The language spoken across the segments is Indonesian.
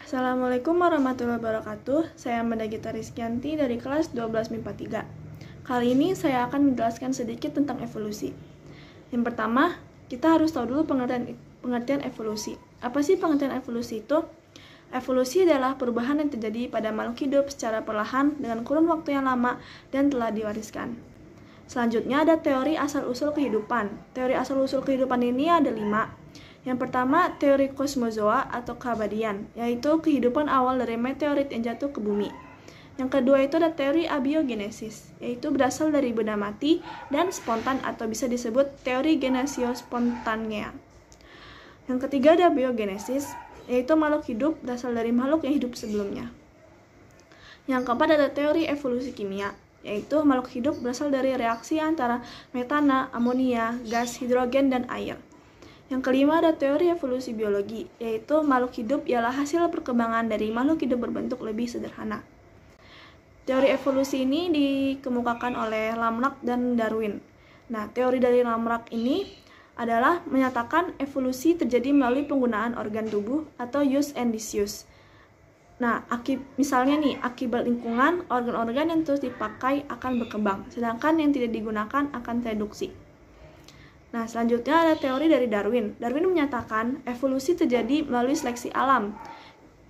Assalamualaikum warahmatullahi wabarakatuh. Saya Mendagita Rizkyanti dari kelas 12 MIPA 3. Kali ini saya akan menjelaskan sedikit tentang evolusi. Yang pertama, kita harus tahu dulu pengertian evolusi. Apa sih pengertian evolusi itu? Evolusi adalah perubahan yang terjadi pada makhluk hidup secara perlahan dengan kurun waktu yang lama dan telah diwariskan. Selanjutnya ada teori asal-usul kehidupan. Teori asal-usul kehidupan ini ada 5. Yang pertama, teori kosmozoa atau keabadian, yaitu kehidupan awal dari meteorit yang jatuh ke bumi. Yang kedua itu ada teori abiogenesis, yaitu berasal dari benda mati dan spontan atau bisa disebut teori genesio spontanea. Yang ketiga ada biogenesis, yaitu makhluk hidup berasal dari makhluk yang hidup sebelumnya. Yang keempat ada teori evolusi kimia, yaitu makhluk hidup berasal dari reaksi antara metana, amonia, gas, hidrogen, dan air. Yang kelima ada teori evolusi biologi, yaitu makhluk hidup ialah hasil perkembangan dari makhluk hidup berbentuk lebih sederhana. Teori evolusi ini dikemukakan oleh Lamarck dan Darwin. Nah, teori dari Lamarck ini adalah menyatakan evolusi terjadi melalui penggunaan organ tubuh atau use and disuse. Nah, misalnya nih, akibat lingkungan, organ-organ yang terus dipakai akan berkembang, sedangkan yang tidak digunakan akan tereduksi. Nah, selanjutnya ada teori dari Darwin. Darwin menyatakan evolusi terjadi melalui seleksi alam.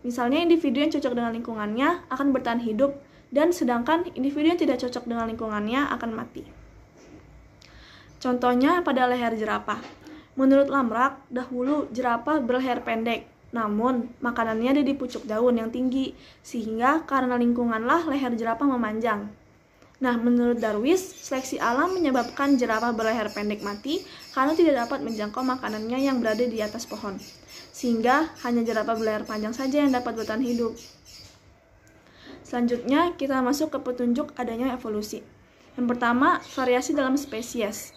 Misalnya individu yang cocok dengan lingkungannya akan bertahan hidup, dan sedangkan individu yang tidak cocok dengan lingkungannya akan mati. Contohnya pada leher jerapah. Menurut Lamarck, dahulu jerapah berleher pendek, namun makanannya ada di pucuk daun yang tinggi, sehingga karena lingkunganlah leher jerapah memanjang. Nah, menurut Darwin, seleksi alam menyebabkan jerapah berleher pendek mati karena tidak dapat menjangkau makanannya yang berada di atas pohon, sehingga hanya jerapah berleher panjang saja yang dapat bertahan hidup. Selanjutnya, kita masuk ke petunjuk adanya evolusi. Yang pertama, variasi dalam spesies.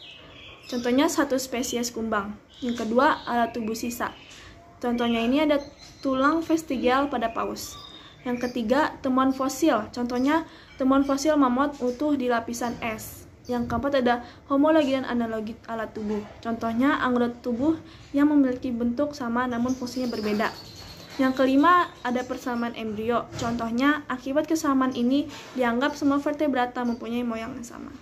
Contohnya satu spesies kumbang. Yang kedua, alat tubuh sisa. Contohnya ini ada tulang vestigial pada paus. Yang ketiga, temuan fosil. Contohnya, temuan fosil mamut utuh di lapisan es. Yang keempat ada homologi dan analogi alat tubuh. Contohnya, anggota tubuh yang memiliki bentuk sama namun fungsinya berbeda. Yang kelima, ada persamaan embrio. Contohnya, akibat kesamaan ini dianggap semua vertebrata mempunyai moyang yang sama.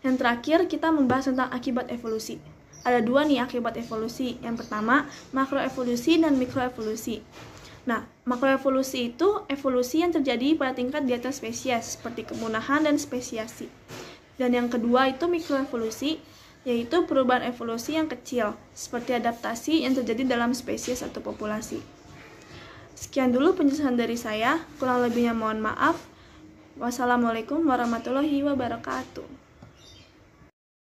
Yang terakhir, kita membahas tentang akibat evolusi. Ada 2 nih akibat evolusi. Yang pertama, makroevolusi dan mikroevolusi. Nah, makroevolusi itu evolusi yang terjadi pada tingkat di atas spesies, seperti kepunahan dan spesiasi. Dan yang kedua itu mikroevolusi, yaitu perubahan evolusi yang kecil, seperti adaptasi yang terjadi dalam spesies atau populasi. Sekian dulu penjelasan dari saya, kurang lebihnya mohon maaf. Wassalamualaikum warahmatullahi wabarakatuh.